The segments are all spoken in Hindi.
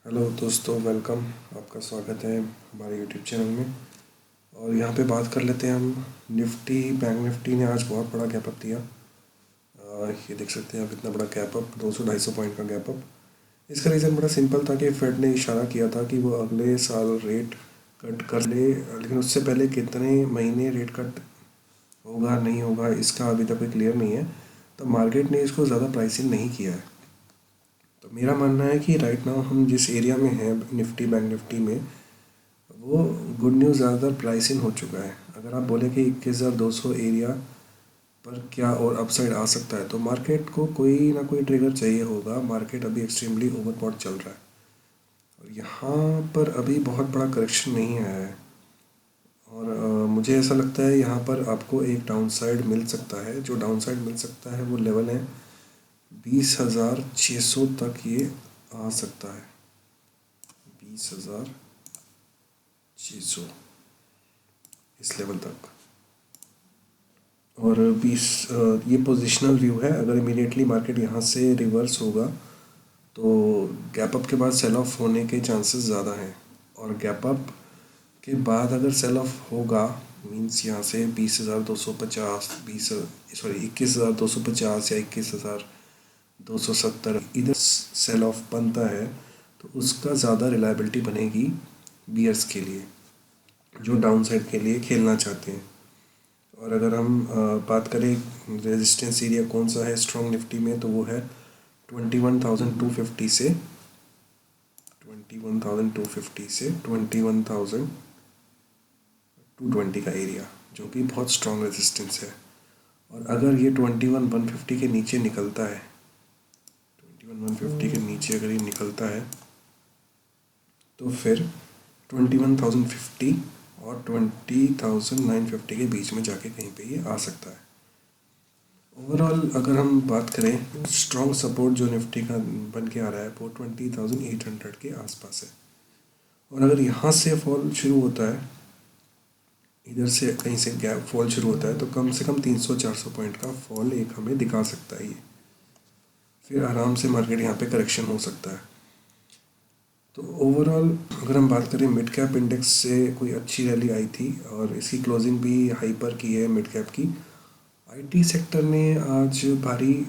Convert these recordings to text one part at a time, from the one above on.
हेलो दोस्तों, वेलकम। आपका स्वागत है हमारे यूट्यूब चैनल में। और यहाँ पे बात कर लेते हैं हम निफ्टी। बैंक निफ्टी ने आज बहुत बड़ा गैप अप दिया। ये देख सकते हैं आप, इतना बड़ा गैप अप, 200-250 पॉइंट का गैप अप। इसका रीज़न बड़ा सिंपल था कि फेड ने इशारा किया था कि वो अगले साल रेट कट कर ले, लेकिन उससे पहले कितने महीने रेट कट होगा नहीं होगा इसका अभी तक कोई क्लियर नहीं है। तो मार्केट ने इसको ज़्यादा प्राइसिंग नहीं किया है। तो मेरा मानना है कि राइट नाउ हम जिस एरिया में हैं निफ्टी बैंक निफ्टी में, वो गुड न्यूज़ ज़्यादातर प्राइसिंग हो चुका है। अगर आप बोले कि 21,200 एरिया पर क्या और अपसाइड आ सकता है, तो मार्केट को कोई ना कोई ट्रिगर चाहिए होगा। मार्केट अभी एक्सट्रीमली ओवरबॉट चल रहा है और यहाँ पर अभी बहुत बड़ा करेक्शन नहीं आया है। और मुझे ऐसा लगता है यहाँ पर आपको एक डाउन साइड मिल सकता है। जो डाउन साइड मिल सकता है वो लेवल है 20,600 तक ये आ सकता है। 20,600 इस लेवल तक। और 20 ये पोजिशनल व्यू है। अगर इमीडिएटली मार्केट यहाँ से रिवर्स होगा तो गैप अप के बाद सेल ऑफ होने के चांसेस ज़्यादा हैं। और गैप अप के बाद अगर सेल ऑफ होगा, मींस यहाँ से 20,250, 21,250 या 21,270 इधर सेल ऑफ बनता है, तो उसका ज़्यादा रिलायबिलिटी बनेगी बियर्स के लिए, जो डाउन साइड के लिए खेलना चाहते हैं। और अगर हम बात करें रेजिस्टेंस एरिया कौन सा है स्ट्रॉन्ग निफ्टी में, तो वो है 21,250 से 21,220 का एरिया, जो कि बहुत स्ट्रॉन्ग रेजिस्टेंस है। और अगर ये 21,150 के नीचे निकलता है, 21,150 के नीचे अगर ये निकलता है, तो फिर 21,050 और 20,950 के बीच में जाके कहीं पे ये आ सकता है। ओवरऑल अगर हम बात करें, स्ट्रॉन्ग सपोर्ट जो निफ्टी का बन के आ रहा है वो 20,800 के आसपास है। और अगर यहाँ से फॉल शुरू होता है, इधर से कहीं से गैप फॉल शुरू होता है, तो कम से कम 300-400 पॉइंट का फॉल एक हमें दिखा सकता है ये। फिर आराम से मार्केट यहाँ पे करेक्शन हो सकता है। तो ओवरऑल अगर हम बात करें, मिड कैप इंडेक्स से कोई अच्छी रैली आई थी और इसकी क्लोजिंग भी हाइपर की है मिड कैप की। आईटी सेक्टर ने आज भारी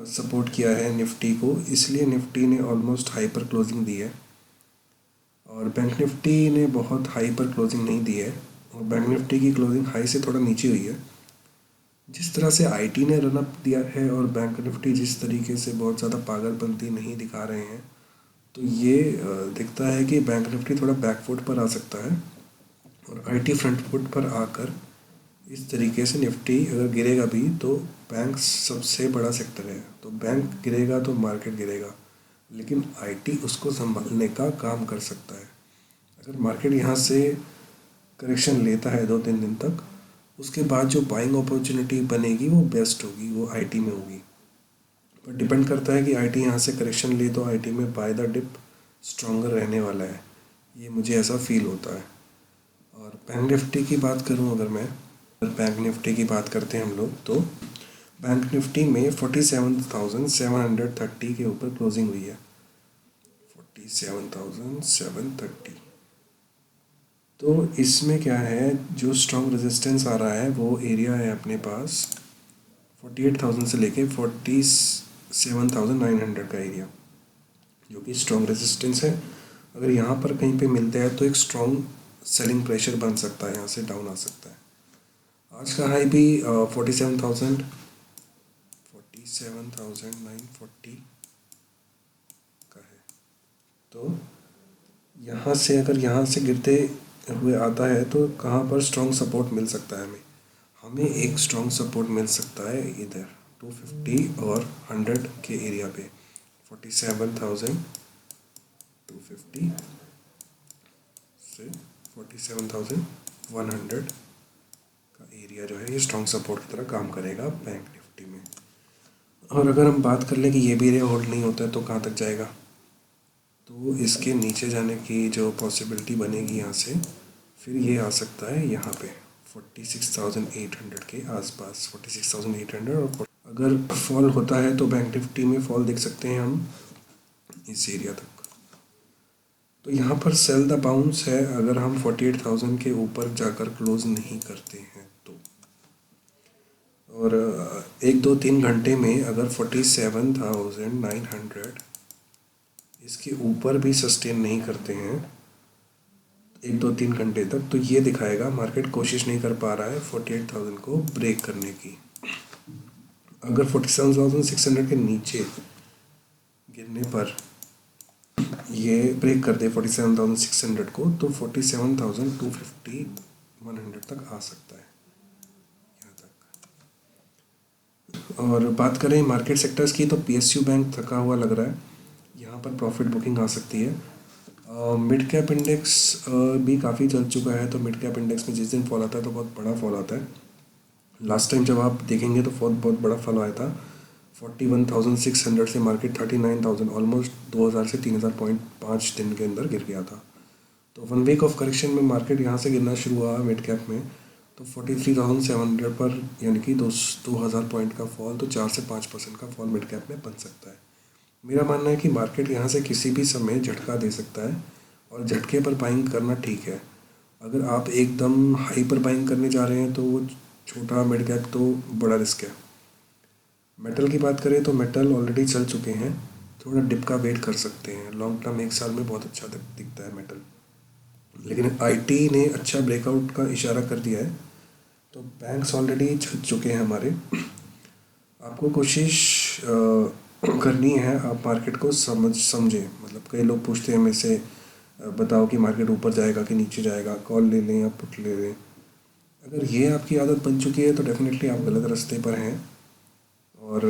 सपोर्ट किया है निफ्टी को, इसलिए निफ्टी ने ऑलमोस्ट हाइपर क्लोजिंग दी है। और बैंक निफ्टी ने बहुत हाइपर क्लोजिंग नहीं दी है, और बैंक निफ्टी की क्लोजिंग हाई से थोड़ा नीचे हुई है। जिस तरह से आईटी ने रनअप दिया है और बैंक निफ्टी जिस तरीके से बहुत ज़्यादा पागलपंती नहीं दिखा रहे हैं, तो ये दिखता है कि बैंक निफ्टी थोड़ा बैकफुट पर आ सकता है। और आईटी फ्रंट फुट पर आकर इस तरीके से निफ्टी अगर गिरेगा भी, तो बैंक सबसे बड़ा सेक्टर है, तो बैंक गिरेगा तो मार्केट गिरेगा, लेकिन आईटी उसको संभालने का काम कर सकता है। अगर मार्केट यहाँ से करेक्शन लेता है 2-3 दिन तक, उसके बाद जो बाइंग अपॉर्चुनिटी बनेगी वो बेस्ट होगी, वो आईटी में होगी। पर डिपेंड करता है कि आईटी यहाँ से करेक्शन ले तो आईटी में बाय द डिप स्ट्रॉन्गर रहने वाला है, ये मुझे ऐसा फील होता है। और बैंक निफ्टी की बात करूँ, अगर मैं बैंक निफ्टी की बात करते हैं हम लोग, तो बैंक निफ्टी में 47,730 के ऊपर क्लोजिंग हुई है। 47,730। तो इसमें क्या है, जो स्ट्रॉन्ग रेजिस्टेंस आ रहा है वो एरिया है अपने पास 48,000 से लेके 47,900 का एरिया, जो कि स्ट्रॉन्ग रेजिस्टेंस है। अगर यहाँ पर कहीं पे मिलता है तो एक स्ट्रॉन्ग सेलिंग प्रेशर बन सकता है, यहाँ से डाउन आ सकता है। आज का हाई भी 47,940 का है। तो यहाँ से अगर यहाँ से गिरते हुए आता है तो कहाँ पर स्ट्रॉन्ग सपोर्ट मिल सकता है हमें। हमें एक स्ट्रॉन्ग सपोर्ट मिल सकता है इधर 250 और 100 के एरिया पे। 47,250 से 47,100 का एरिया जो है, ये स्ट्रॉन्ग सपोर्ट की तरह काम करेगा बैंक निफ्टी में। और अगर हम बात कर लें कि ये भी एरिया होल्ड नहीं होता है तो कहाँ तक जाएगा, तो इसके नीचे जाने की जो पॉसिबिलिटी बनेगी यहाँ से, फिर ये आ सकता है यहाँ पे 46,800 के आसपास। 46,800। और अगर फॉल होता है तो बैंक निफ्टी में फॉल देख सकते हैं हम इस एरिया तक। तो यहाँ पर सेल द बाउंस है अगर हम 48,000 के ऊपर जाकर क्लोज नहीं करते हैं तो। और 1-2-3 घंटे में अगर 47,900 इसके ऊपर भी सस्टेन नहीं करते हैं 1-2-3 घंटे तक, तो ये दिखाएगा मार्केट कोशिश नहीं कर पा रहा है 48,000 को ब्रेक करने की। अगर 47,600 के नीचे गिरने पर ये ब्रेक कर दे 47,600 को, तो 47,250 100 तक आ सकता है यहाँ तक। और बात करें मार्केट सेक्टर्स की, तो PSU बैंक थका हुआ लग रहा है, यहाँ पर प्रॉफिट बुकिंग आ सकती है। मिड कैप इंडेक्स भी काफ़ी चल चुका है, तो मिड कैप इंडेक्स में जिस दिन फॉल आता है तो बहुत बड़ा फॉल आता है। लास्ट टाइम जब आप देखेंगे तो बहुत बड़ा फॉल आया था 41,600 से मार्केट 39,000, ऑलमोस्ट 2,000 से 3,000 पॉइंट 5 दिन के अंदर गिर गया था। तो 1 वीक ऑफ करेक्शन में मार्केट यहाँ से गिरना शुरू हुआ मिड कैप में, तो 43,700 पर, यानी कि 2,000 पॉइंट का फॉल, तो 4 से 5% का फॉल मिड कैप में बन सकता है। मेरा मानना है कि मार्केट यहाँ से किसी भी समय झटका दे सकता है और झटके पर बाइंग करना ठीक है। अगर आप एकदम हाई पर बाइंग करने जा रहे हैं तो वो छोटा मिड कैप तो बड़ा रिस्क है। मेटल की बात करें तो मेटल ऑलरेडी चल चुके हैं, थोड़ा डिप का वेट कर सकते हैं। लॉन्ग टर्म 1 साल में बहुत अच्छा दिखता है मेटल, लेकिन IT ने अच्छा ब्रेकआउट का इशारा कर दिया है, तो बैंक्स ऑलरेडी चल चुके हैं हमारे। आपको कोशिश करनी है आप मार्केट को समझें। मतलब कई लोग पूछते हैं मेरे से बताओ कि मार्केट ऊपर जाएगा कि नीचे जाएगा, कॉल ले लें या पुट ले लें। अगर ये आपकी आदत बन चुकी है तो डेफिनेटली आप गलत रास्ते पर हैं। और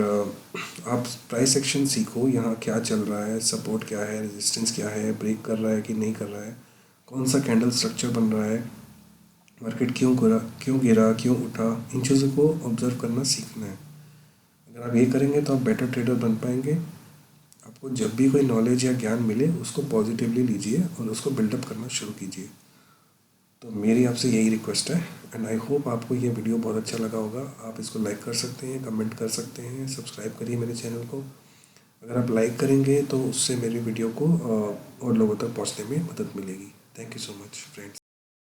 आप प्राइस एक्शन सीखो, यहाँ क्या चल रहा है, सपोर्ट क्या है, रेजिस्टेंस क्या है, ब्रेक कर रहा है कि नहीं कर रहा है, कौन सा कैंडल स्ट्रक्चर बन रहा है, मार्केट क्यों गिरा क्यों उठा, इन चीज़ों को ऑब्जर्व करना सीखना है। अगर आप ये करेंगे तो आप बेटर ट्रेडर बन पाएंगे। आपको जब भी कोई नॉलेज या ज्ञान मिले उसको पॉजिटिवली लीजिए और उसको बिल्डअप करना शुरू कीजिए। तो मेरी आपसे यही रिक्वेस्ट है, एंड आई होप आपको ये वीडियो बहुत अच्छा लगा होगा। आप इसको लाइक कर सकते हैं, कमेंट कर सकते हैं, सब्सक्राइब करिए मेरे चैनल को। अगर आप लाइक करेंगे तो उससे मेरी वीडियो को और लोगों तक पहुंचने में मदद मिलेगी। Thank you so much friends.